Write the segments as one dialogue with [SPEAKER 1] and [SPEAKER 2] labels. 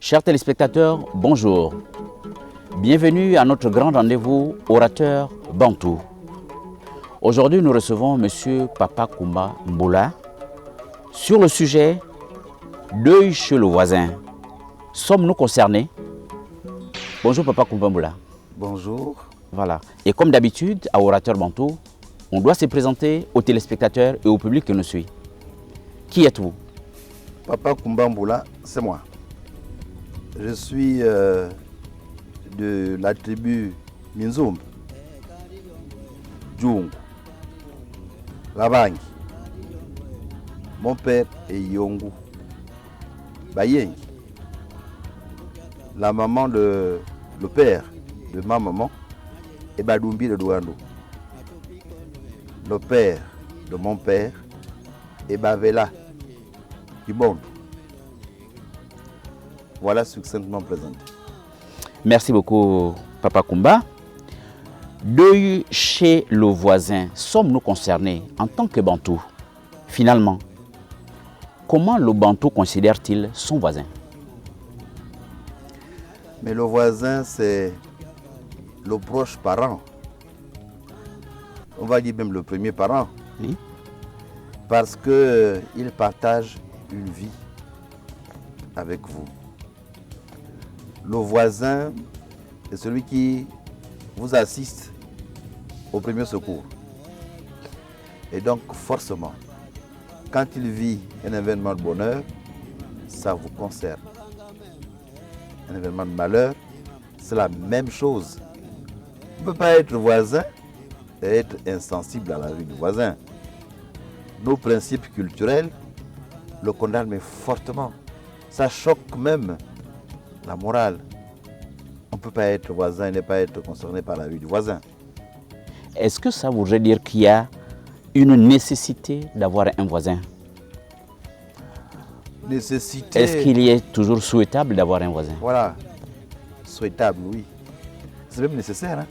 [SPEAKER 1] Chers téléspectateurs, bonjour. Bienvenue à notre grand rendez-vous orateur Bantou. Aujourd'hui, nous recevons M. Papa Koumba Mboula sur le sujet deuil chez le voisin. Sommes-nous concernés? Bonjour Papa Koumba Mboula.
[SPEAKER 2] Bonjour.
[SPEAKER 1] Voilà. Et comme d'habitude, à Orateur Bantou, on doit se présenter aux téléspectateurs et au public qui nous suit. Qui êtes-vous?
[SPEAKER 2] Papa Koumba Mboula, c'est moi. Je suis de la tribu Minzoum, Djoung, Labangi. Mon père est Yongu, Bayeng. La maman le père de ma maman est Badoumbi de Douando. Le père de mon père est Bavela du Bond. Voilà succinctement présenté.
[SPEAKER 1] Merci beaucoup Papa Koumba. Deuil chez le voisin, sommes-nous concernés en tant que Bantou? Finalement, comment le Bantou considère-t-il son voisin?
[SPEAKER 2] Mais le voisin, c'est le proche parent. On va dire même le premier parent.
[SPEAKER 1] Oui.
[SPEAKER 2] Parce qu'il partage une vie avec vous. Le voisin est celui qui vous assiste au premier secours. Et donc, forcément, quand il vit un événement de bonheur, ça vous concerne. Un événement de malheur, c'est la même chose. On ne peut pas être voisin et être insensible à la vie du voisin. Nos principes culturels le condamnent mais fortement. Ça choque même la morale. On ne peut pas être voisin et ne pas être concerné par la vie du voisin.
[SPEAKER 1] Est-ce que ça voudrait dire qu'il y a une nécessité d'avoir un voisin?
[SPEAKER 2] Nécessité.
[SPEAKER 1] Est-ce qu'il est toujours souhaitable d'avoir un voisin?
[SPEAKER 2] Voilà. Souhaitable, oui. C'est même nécessaire. Hein?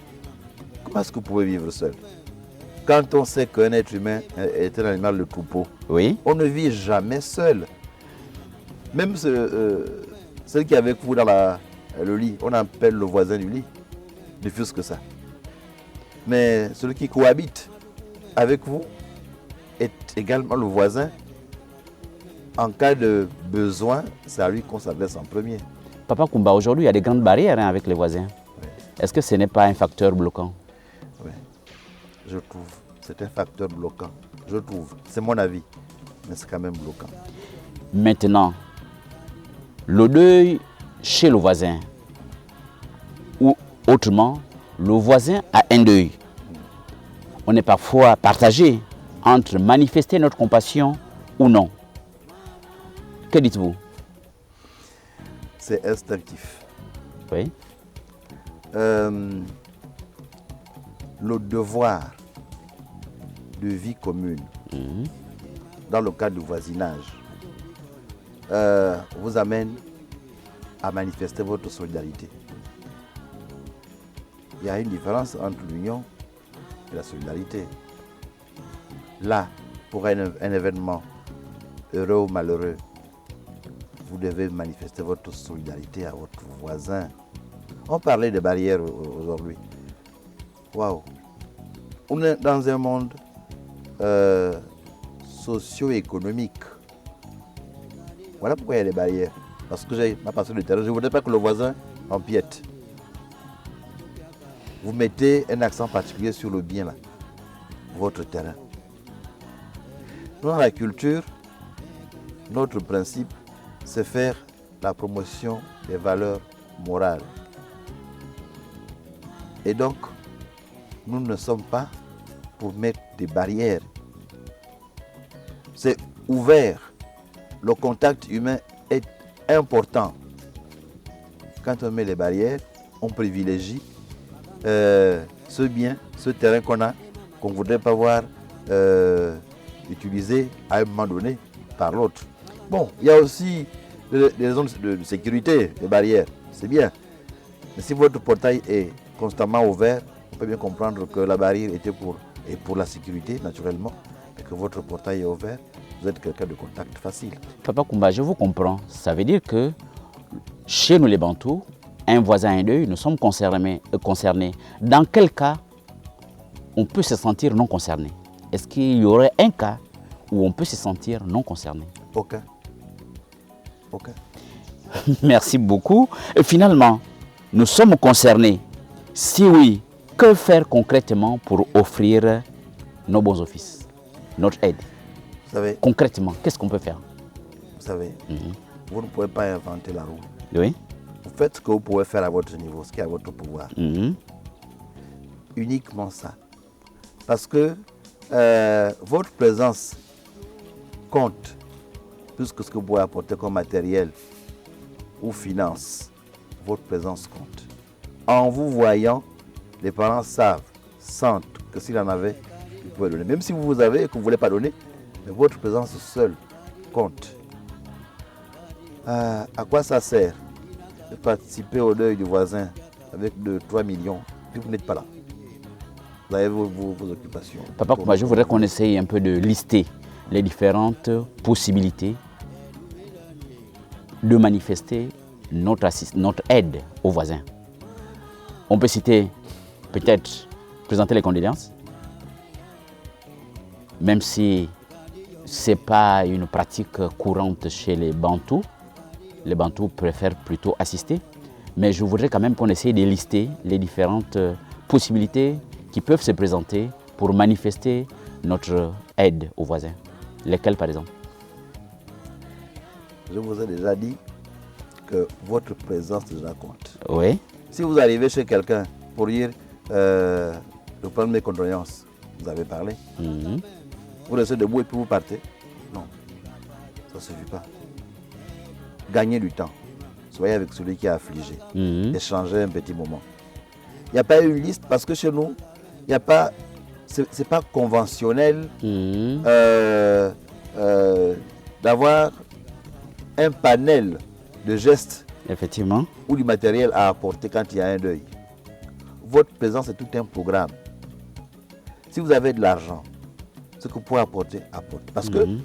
[SPEAKER 2] Comment est-ce que vous pouvez vivre seul? Quand on sait qu'un être humain est un animal de troupeau,
[SPEAKER 1] Oui.
[SPEAKER 2] on ne vit jamais seul. Même celui qui est avec vous dans le lit, on appelle le voisin du lit. Ne fût-ce que ça. Mais celui qui cohabite avec vous est également le voisin. En cas de besoin, c'est à lui qu'on s'adresse en premier.
[SPEAKER 1] Papa Koumba, aujourd'hui, il y a des grandes barrières avec les voisins.
[SPEAKER 2] Oui.
[SPEAKER 1] Est-ce que ce n'est pas un facteur bloquant?
[SPEAKER 2] Oui, je trouve. C'est un facteur bloquant. Je trouve. C'est mon avis. Mais c'est quand même bloquant.
[SPEAKER 1] Maintenant, le deuil chez le voisin, ou autrement, le voisin a un deuil. On est parfois partagé entre manifester notre compassion ou non. Que dites-vous?
[SPEAKER 2] C'est instinctif.
[SPEAKER 1] Oui.
[SPEAKER 2] Le devoir de vie commune, dans le cadre du voisinage, vous amène à manifester votre solidarité. Il y a une différence entre l'union et la solidarité. Là, pour un événement heureux ou malheureux, vous devez manifester votre solidarité à votre voisin. On parlait de barrières aujourd'hui. Waouh! On est dans un monde socio-économique. Voilà pourquoi il y a des barrières. Parce que j'ai ma passion de terrain, je ne voudrais pas que le voisin empiète. Vous mettez un accent particulier sur le bien, là, votre terrain. Nous, dans la culture, notre principe, c'est faire la promotion des valeurs morales. Et donc, nous ne sommes pas pour mettre des barrières. C'est ouvert. Le contact humain est important. Quand on met les barrières, on privilégie ce bien, ce terrain qu'on a, qu'on ne voudrait pas voir utilisé à un moment donné par l'autre. Bon, il y a aussi des zones de sécurité, des barrières, c'est bien. Mais si votre portail est constamment ouvert, on peut bien comprendre que la barrière était pour la sécurité, naturellement, et que votre portail est ouvert, vous êtes quelqu'un de contact facile.
[SPEAKER 1] Papa Koumba, je vous comprends. Ça veut dire que chez nous les Bantous, un voisin et deux, nous sommes concernés. Dans quel cas on peut se sentir non concerné? Est-ce qu'il y aurait un cas où on peut se sentir non concerné?
[SPEAKER 2] Aucun. Aucun.
[SPEAKER 1] Merci beaucoup. Et finalement, nous sommes concernés. Si oui, que faire concrètement pour offrir nos bons offices, notre aide?
[SPEAKER 2] Vous savez,
[SPEAKER 1] Concrètement, qu'est-ce qu'on peut faire?
[SPEAKER 2] vous savez, vous ne pouvez pas inventer la roue.
[SPEAKER 1] Oui.
[SPEAKER 2] Vous faites ce que vous pouvez faire à votre niveau, ce qui est à votre pouvoir. Uniquement ça. Parce que votre présence compte plus que ce que vous pouvez apporter comme matériel ou finance. Votre présence compte. En vous voyant, les parents savent, sentent que s'il en avait, ils pouvaient donner. Même si vous avez et que vous ne voulez pas donner, mais votre présence seule compte. À quoi ça sert de participer au deuil du voisin avec 3 millions, puis vous n'êtes pas là? Vous avez vos occupations.
[SPEAKER 1] Papa Koumba, je voudrais qu'on essaye un peu de lister les différentes possibilités de manifester notre aide aux voisins. On peut citer, peut-être, présenter les condoléances, même si ce n'est pas une pratique courante chez les Bantous. Les Bantous préfèrent plutôt assister. Mais je voudrais quand même qu'on essaye de lister les différentes possibilités qui peuvent se présenter pour manifester notre aide aux voisins. Lesquelles, par exemple?
[SPEAKER 2] Je vous ai déjà dit que votre présence déjà compte.
[SPEAKER 1] Oui.
[SPEAKER 2] Si vous arrivez chez quelqu'un pour dire je prends mes condoléances, vous avez parlé, vous restez debout et puis vous partez. Non, ça ne suffit pas. Gagnez du temps. Soyez avec celui qui est affligé. Échangez un petit moment. Il n'y a pas une liste parce que chez nous, il n'y a pas, c'est pas conventionnel d'avoir un panel de gestes,
[SPEAKER 1] effectivement,
[SPEAKER 2] ou du matériel à apporter quand il y a un deuil. Votre présence est tout un programme. Si vous avez de l'argent, ce que vous pouvez apporter, apportez. Parce que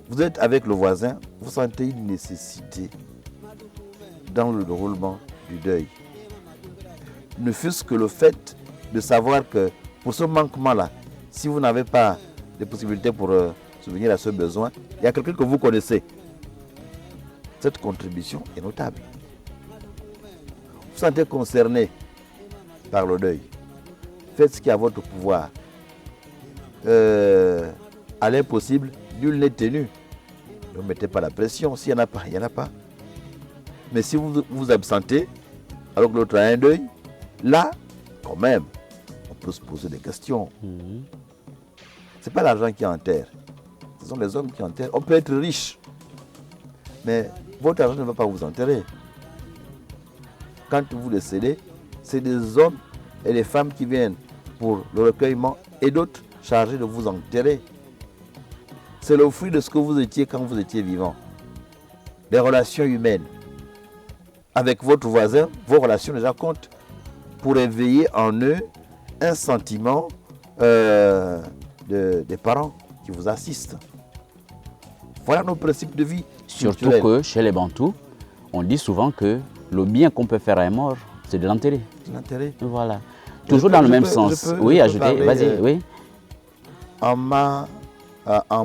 [SPEAKER 2] vous êtes avec le voisin, vous sentez une nécessité dans le déroulement du deuil. Ne fût-ce que le fait de savoir que pour ce manquement-là, si vous n'avez pas de possibilités pour subvenir à ce besoin, il y a quelqu'un que vous connaissez. Cette contribution est notable. Vous vous sentez concerné par le deuil. Faites ce qui est à votre pouvoir. À l'impossible, nul n'est tenu. Ne mettez pas la pression. S'il n'y en a pas, il n'y en a pas. Mais si vous vous absentez, alors que l'autre a un deuil, là, quand même, on peut se poser des questions. Ce n'est pas l'argent qui enterre. Ce sont les hommes qui enterrent. On peut être riche, mais votre argent ne va pas vous enterrer. Quand vous décédez, c'est des hommes et des femmes qui viennent pour le recueillement et d'autres chargés de vous enterrer. C'est le fruit de ce que vous étiez quand vous étiez vivant. Les relations humaines. Avec votre voisin, vos relations déjà comptent pour éveiller en eux un sentiment des parents qui vous assistent. Voilà nos principes de vie.
[SPEAKER 1] Surtout que chez les Bantous, on dit souvent que le bien qu'on peut faire à un mort, c'est de l'enterrer.
[SPEAKER 2] L'enterrer.
[SPEAKER 1] Voilà. Toujours dans le même sens. Oui, ajouter, vas-y, oui.
[SPEAKER 2] En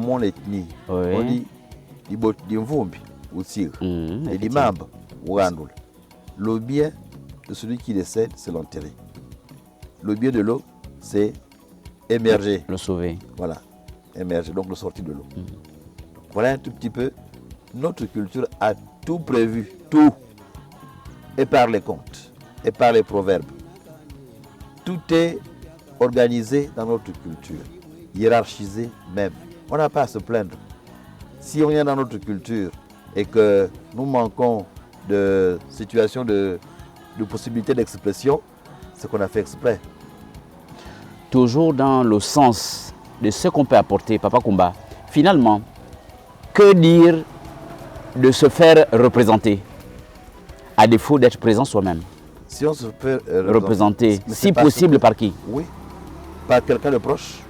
[SPEAKER 2] mon ethnie, on dit Dimvumbi ou Tir, et Dimab ou Andoul. Le bien de celui qui décède, c'est l'enterrer. Le bien de l'eau, c'est émerger.
[SPEAKER 1] Le sauver.
[SPEAKER 2] Voilà, émerger, donc le sortir de l'eau. Voilà un tout petit peu. Notre culture a tout prévu, tout. Et par les contes, et par les proverbes. Tout est organisé dans notre culture, hiérarchisé même. On n'a pas à se plaindre. Si on est dans notre culture et que nous manquons de situations de possibilités d'expression, c'est qu'on a fait exprès.
[SPEAKER 1] Toujours dans le sens de ce qu'on peut apporter, Papa Koumba, finalement, que dire de se faire représenter, à défaut d'être présent soi-même?
[SPEAKER 2] Si on se fait
[SPEAKER 1] représenter, si possible par qui?
[SPEAKER 2] Oui, par quelqu'un de proche,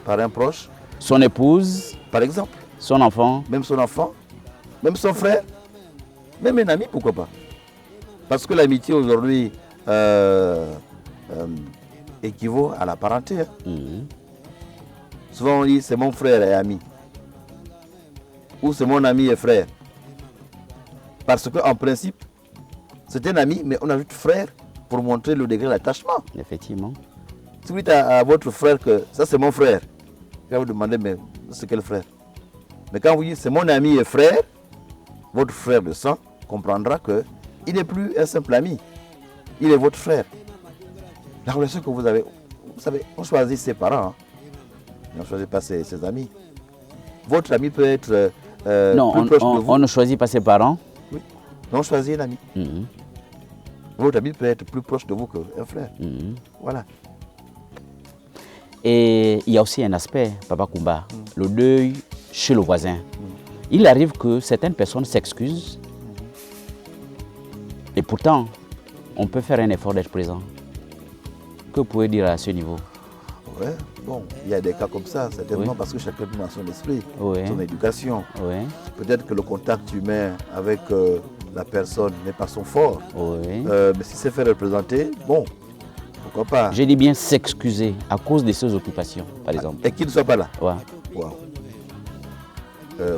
[SPEAKER 2] par un proche.
[SPEAKER 1] Son épouse,
[SPEAKER 2] par exemple.
[SPEAKER 1] son enfant.
[SPEAKER 2] Même son enfant, même son frère. Même un ami, pourquoi pas? Parce que l'amitié aujourd'hui équivaut à la parenté. Hein. Souvent on dit c'est mon frère et ami. Ou c'est mon ami et frère. Parce qu'en principe, c'est un ami, mais on ajoute frère pour montrer le degré d'attachement.
[SPEAKER 1] Effectivement.
[SPEAKER 2] Si vous dites à votre frère que ça c'est mon frère, il va vous demander mais c'est quel frère? Mais quand vous dites c'est mon ami et frère, votre frère de sang comprendra qu'il n'est plus un simple ami. Il est votre frère. La relation que vous avez, vous savez, on choisit ses parents, hein, mais on ne choisit pas ses amis. Votre ami peut être
[SPEAKER 1] non,
[SPEAKER 2] plus proche de vous.
[SPEAKER 1] On ne choisit pas ses parents.
[SPEAKER 2] Oui, mais on choisit un ami. Votre ami peut être plus proche de vous qu'un frère. Voilà.
[SPEAKER 1] Et il y a aussi un aspect, Papa Koumba, le deuil chez le voisin. Il arrive que certaines personnes s'excusent et pourtant, on peut faire un effort d'être présent. Que vous pouvez dire à ce niveau?
[SPEAKER 2] Ouais, bon, il y a des cas comme ça, certainement parce que chacun a son esprit, son éducation. Peut-être que le contact humain avec la personne n'est pas son fort. Mais si c'est fait représenter, bon, pourquoi pas.
[SPEAKER 1] Je dis bien s'excuser à cause de ses occupations, par exemple.
[SPEAKER 2] Et qu'il ne soit pas là.
[SPEAKER 1] Ouais.
[SPEAKER 2] Wow.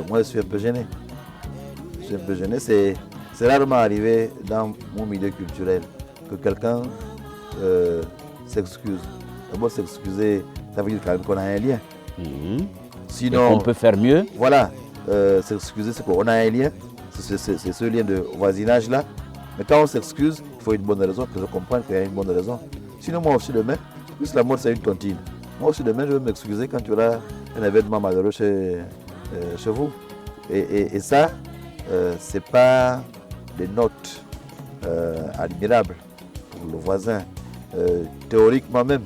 [SPEAKER 2] Moi, je suis un peu gêné. Je suis un peu gêné. C'est rarement arrivé dans mon milieu culturel que quelqu'un s'excuse. D'abord, s'excuser, ça veut dire quand même qu'on a un lien. Sinon,
[SPEAKER 1] on peut faire mieux.
[SPEAKER 2] Voilà, s'excuser, c'est qu'on a un lien. C'est ce lien de voisinage-là. Mais quand on s'excuse, il faut une bonne raison, que je comprenne qu'il y a une bonne raison. Sinon, moi aussi demain, puisque la mort c'est une tontine, moi aussi demain, je vais m'excuser quand tu auras un événement malheureux chez vous. Et ça, c'est pas des notes admirables pour le voisin. Théoriquement même,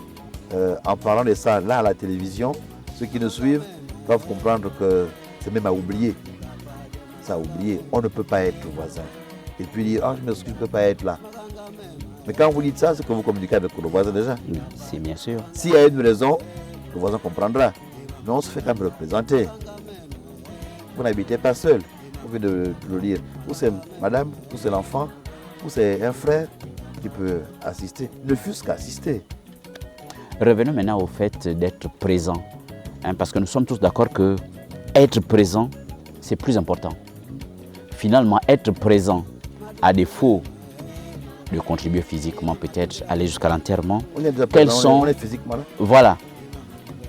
[SPEAKER 2] en parlant de ça là à la télévision, ceux qui nous suivent doivent comprendre que c'est même à oublier. Ça à oublier. On ne peut pas être voisin. Et puis dire, je m'excuse, je ne peux pas être là. Mais quand vous dites ça, c'est que vous communiquez avec le voisin déjà.
[SPEAKER 1] C'est bien sûr.
[SPEAKER 2] S'il y a une raison, le voisin comprendra. Mais on se fait quand même représenter. Vous n'habitez pas seul. Vous venez de le dire. Ou c'est madame, ou c'est l'enfant, ou c'est un frère qui peut assister. Ne fût-ce qu'assister.
[SPEAKER 1] Revenons maintenant au fait d'être présent. Parce que nous sommes tous d'accord que être présent, c'est plus important. Finalement, être présent, à défaut de contribuer physiquement, peut-être aller jusqu'à l'enterrement.
[SPEAKER 2] On est déjà présent, on est physiquement là.
[SPEAKER 1] Voilà.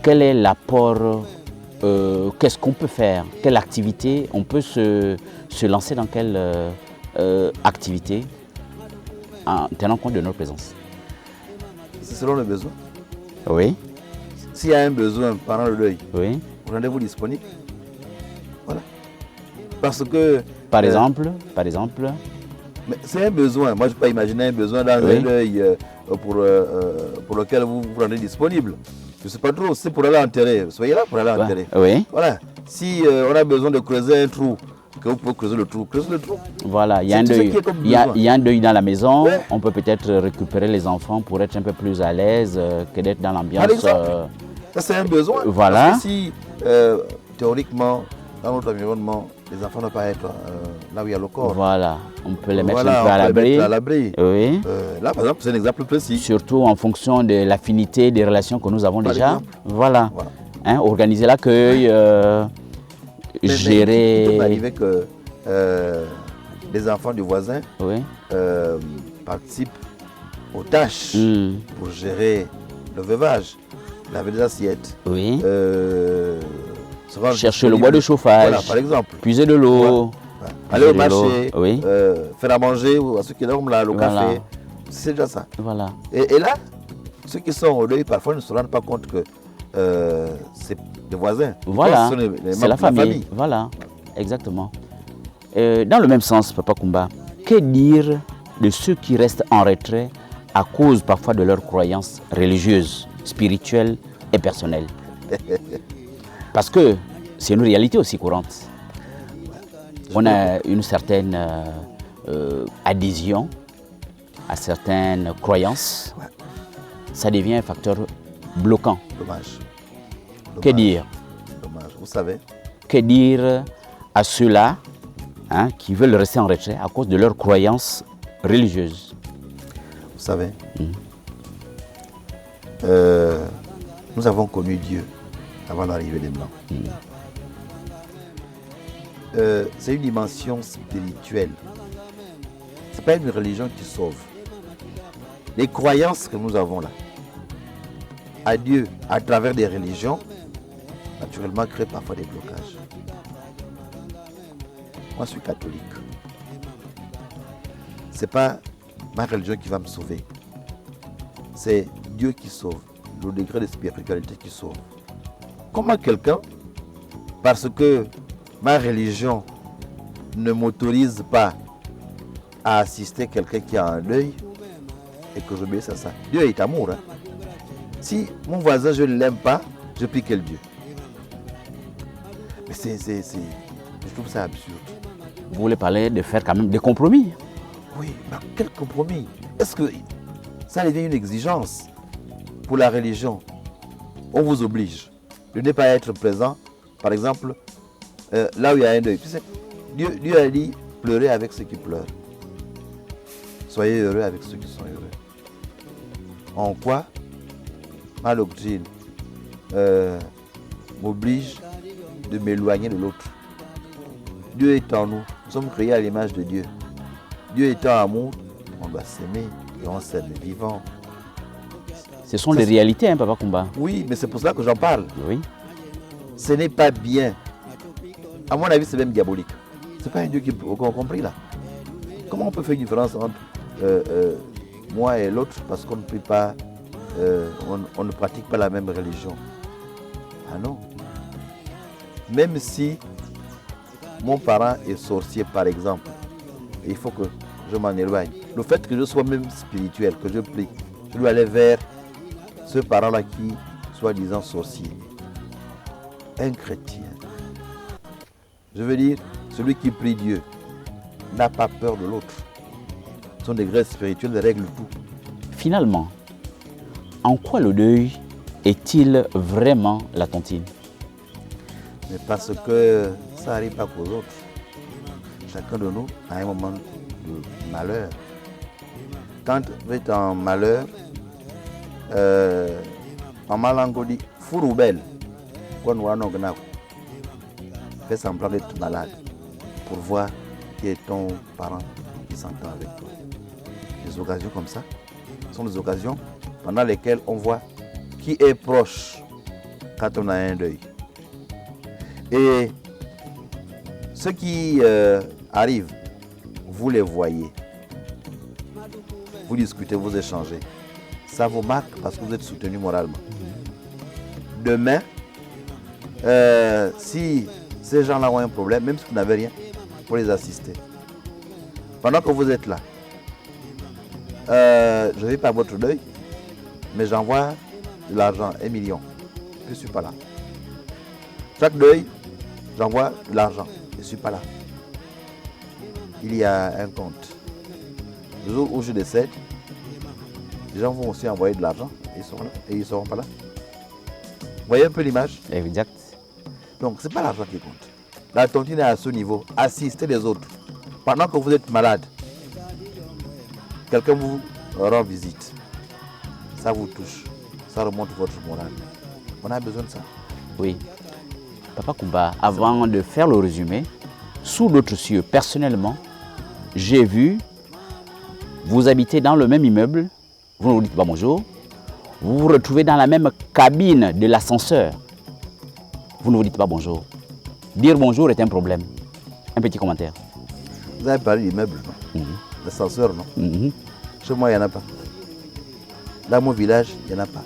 [SPEAKER 1] Quel est l'apport? Qu'est-ce qu'on peut faire? Quelle activité? On peut se lancer dans quelle activité en tenant compte de notre présence?
[SPEAKER 2] C'est selon le besoin.
[SPEAKER 1] Oui.
[SPEAKER 2] S'il y a un besoin pendant le deuil,
[SPEAKER 1] oui.
[SPEAKER 2] Rendez-vous disponible. Voilà. Parce que...
[SPEAKER 1] Par exemple.
[SPEAKER 2] Mais c'est un besoin. Moi, je ne peux pas imaginer un besoin dans un deuil pour lequel vous vous rendez disponible. Je ne sais pas trop, c'est pour aller enterrer. Soyez là pour aller enterrer.
[SPEAKER 1] Oui.
[SPEAKER 2] Voilà. Si on a besoin de creuser un trou, que vous pouvez creuser le trou, creusez le trou.
[SPEAKER 1] Voilà, il y a un deuil. Il y a un deuil dans la maison. Ouais. On peut peut-être récupérer les enfants pour être un peu plus à l'aise que d'être dans l'ambiance.
[SPEAKER 2] Ça, c'est un besoin.
[SPEAKER 1] Voilà.
[SPEAKER 2] Parce que si, théoriquement, dans notre environnement, les enfants ne doivent pas être là où il y a le corps.
[SPEAKER 1] Voilà, on peut les mettre un peu à
[SPEAKER 2] l'abri.
[SPEAKER 1] Oui.
[SPEAKER 2] Là, par exemple, c'est un exemple précis.
[SPEAKER 1] Surtout en fonction de l'affinité des relations que nous avons déjà.
[SPEAKER 2] Exemple.
[SPEAKER 1] Voilà. Hein, organiser l'accueil, gérer...
[SPEAKER 2] Il peut arriver que les enfants du voisin participent aux tâches pour gérer le veuvage, laver des assiettes.
[SPEAKER 1] Oui. Chercher le bois de chauffage,
[SPEAKER 2] voilà, par exemple.
[SPEAKER 1] Puiser de l'eau,
[SPEAKER 2] aller au marché, faire à manger à ceux qui dorment là, le café, c'est déjà ça.
[SPEAKER 1] Voilà.
[SPEAKER 2] Et là, ceux qui sont au deuil, parfois ne se rendent pas compte que c'est des voisins.
[SPEAKER 1] Voilà, c'est la famille. Voilà, exactement. Dans le même sens, Papa Koumba, que dire de ceux qui restent en retrait à cause parfois de leurs croyances religieuses, spirituelles et personnelles? Parce que c'est une réalité aussi courante. On a une certaine adhésion à certaines croyances. Ça devient un facteur bloquant.
[SPEAKER 2] Dommage.
[SPEAKER 1] Que dire?
[SPEAKER 2] Dommage, vous savez.
[SPEAKER 1] Que dire à ceux-là hein, qui veulent rester en retrait à cause de leurs croyances religieuses.
[SPEAKER 2] Vous savez, nous avons connu Dieu avant l'arrivée des Blancs. C'est une dimension spirituelle. Ce n'est pas une religion qui sauve. Les croyances que nous avons là, à Dieu, à travers des religions, naturellement créent parfois des blocages. Moi, je suis catholique. Ce n'est pas ma religion qui va me sauver. C'est Dieu qui sauve, le degré de spiritualité qui sauve. Comment quelqu'un, parce que ma religion ne m'autorise pas à assister quelqu'un qui a un deuil et que j'obéisse à ça. Dieu est amour. Hein? Si mon voisin, je ne l'aime pas, je prie quel Dieu? Mais je trouve ça absurde.
[SPEAKER 1] Vous voulez parler de faire quand même des compromis?
[SPEAKER 2] Oui, mais quel compromis? Est-ce que ça devient une exigence pour la religion? On vous oblige de ne pas être présent, par exemple, là où il y a un deuil. Tu sais, Dieu a dit pleurer avec ceux qui pleurent. Soyez heureux avec ceux qui sont heureux. En quoi ma doctrine m'oblige de m'éloigner de l'autre? Dieu est en nous. Nous sommes créés à l'image de Dieu. Dieu étant amour, on doit s'aimer et on s'aime vivant.
[SPEAKER 1] Ce sont des réalités, hein, Papa Koumba.
[SPEAKER 2] Oui, mais c'est pour cela que j'en parle.
[SPEAKER 1] Oui.
[SPEAKER 2] Ce n'est pas bien. À mon avis, c'est même diabolique. C'est pas un Dieu qui a compris là. Comment on peut faire une différence entre moi et l'autre parce qu'on ne prie pas, on ne pratique pas la même religion? Ah non. Même si mon parent est sorcier, par exemple, il faut que je m'en éloigne. Le fait que je sois même spirituel, que je prie, je dois aller vers ce parent-là qui, soi-disant sorcier. Un chrétien. Je veux dire, celui qui prie Dieu n'a pas peur de l'autre. Son degré spirituel règle tout.
[SPEAKER 1] Finalement, en quoi le deuil est-il vraiment la tontine?
[SPEAKER 2] Mais parce que ça n'arrive pas qu'aux autres. Chacun de nous a un moment de malheur. Quand vous êtes en malheur, en malango dit Fouroubel, fais semblant d'être malade pour voir qui est ton parent qui s'entend avec toi. Des occasions comme ça sont des occasions pendant lesquelles on voit qui est proche quand on a un deuil. Et ceux qui arrivent, vous les voyez. Vous discutez, vous échangez. Ça vous marque parce que vous êtes soutenu moralement. Demain, si ces gens-là ont un problème, même si vous n'avez rien, pour les assister. Pendant que vous êtes là, je ne vais pas à votre deuil, mais j'envoie de l'argent, 1 million. Je ne suis pas là. Chaque deuil, j'envoie de l'argent. Je ne suis pas là. Il y a un compte. Le jour où je décède, les gens vont aussi envoyer de l'argent. Ils sont là et ils ne seront pas là. Vous voyez un peu l'image?
[SPEAKER 1] Exact.
[SPEAKER 2] Donc, ce n'est pas l'argent qui compte. La tontine est à ce niveau. Assistez les autres. Pendant que vous êtes malade, quelqu'un vous rend visite. Ça vous touche. Ça remonte votre morale. On a besoin de ça.
[SPEAKER 1] Oui. Papa Koumba, avant de faire le résumé, sous d'autres cieux, personnellement, j'ai vu, vous habitez dans le même immeuble, vous ne vous dites pas bonjour, vous vous retrouvez dans la même cabine de l'ascenseur, vous ne vous dites pas bonjour. Dire bonjour est un problème. Un petit commentaire.
[SPEAKER 2] Vous avez parlé d'immeuble, non? L'ascenseur, non? Chez moi, il n'y en a pas. Dans mon village, il n'y en a pas.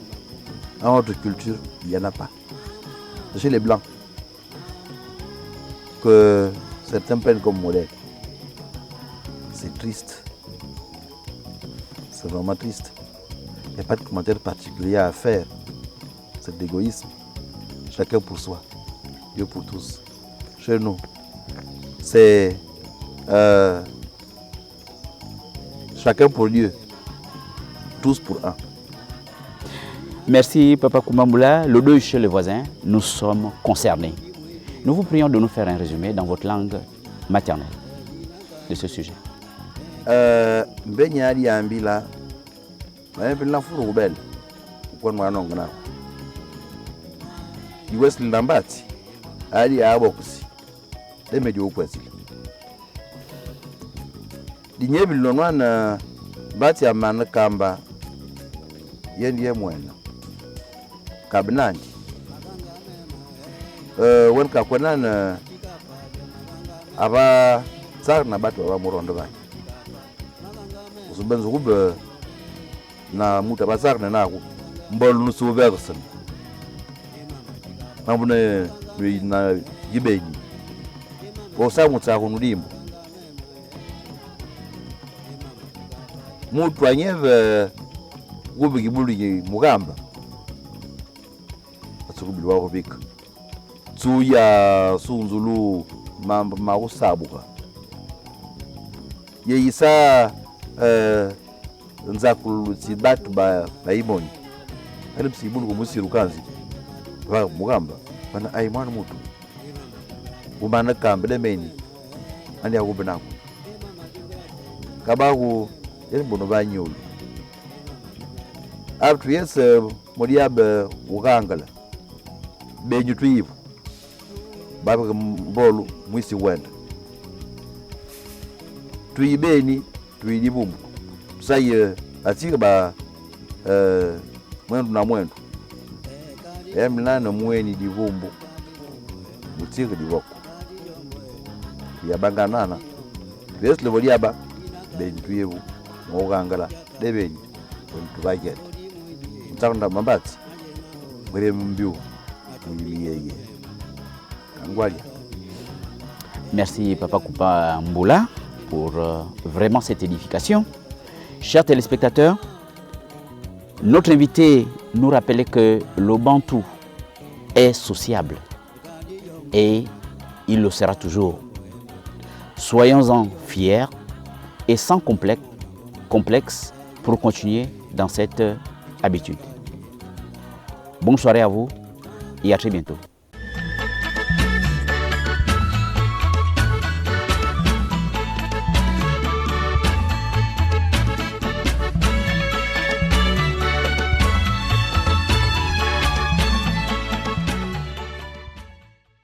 [SPEAKER 2] Dans notre culture, il n'y en a pas. C'est chez les Blancs que certains prennent comme modèle. C'est triste. C'est vraiment triste. Il n'y a pas de commentaire particulier à faire. C'est de l'égoïsme. Chacun pour soi. Dieu pour tous. Chez nous, c'est chacun pour Dieu. Tous pour un.
[SPEAKER 1] Merci Papa Koumba Mboula. Le deuil chez les voisins, nous sommes concernés. Nous vous prions de nous faire un résumé dans votre langue maternelle. de ce sujet.
[SPEAKER 2] Mbenya ali ambila na furu kubele kwa mwana ngana iwes lambati ali abokusi demedi okwazile dinyebi lonwana bati amana kamba yendi yemwena kabnandi wanka kwenana aba tsarna batu aba murondo ba usubenzu kube na muta bazarna nako mbolu nusuversen nabune na gibeni osa mutsa kunudimbo mutu anyeve kube gibuli mugamba atsukubili wako bika tsuya sunzulu mamba makusabuka yeisa nzakulu tsibatu ba imoni ali msibulu kumusiru kanzi ba mugamba bana ai mwana mutu umana kambele meni andi akubinako kabaku yembono banyulu aptu yese modiabe ukangala benyu tuivu baba mbolu mwisi wenda tuibeni tuidibumbu tusaye atika ba mwendu na mwendu emlana mweni divumbu mutika divoko yabanganana bese levoliaba beni tuyevu ngokangala debeni tubagete mtakunda mambati mwere mbiu mwiliyeye kangwalia.
[SPEAKER 1] Merci Papa Kupa Mboula pour vraiment cette édification. Chers téléspectateurs, notre invité nous rappelait que le Bantou est sociable et il le sera toujours. Soyons-en fiers et sans complexe pour continuer dans cette habitude. Bonne soirée à vous et à très bientôt.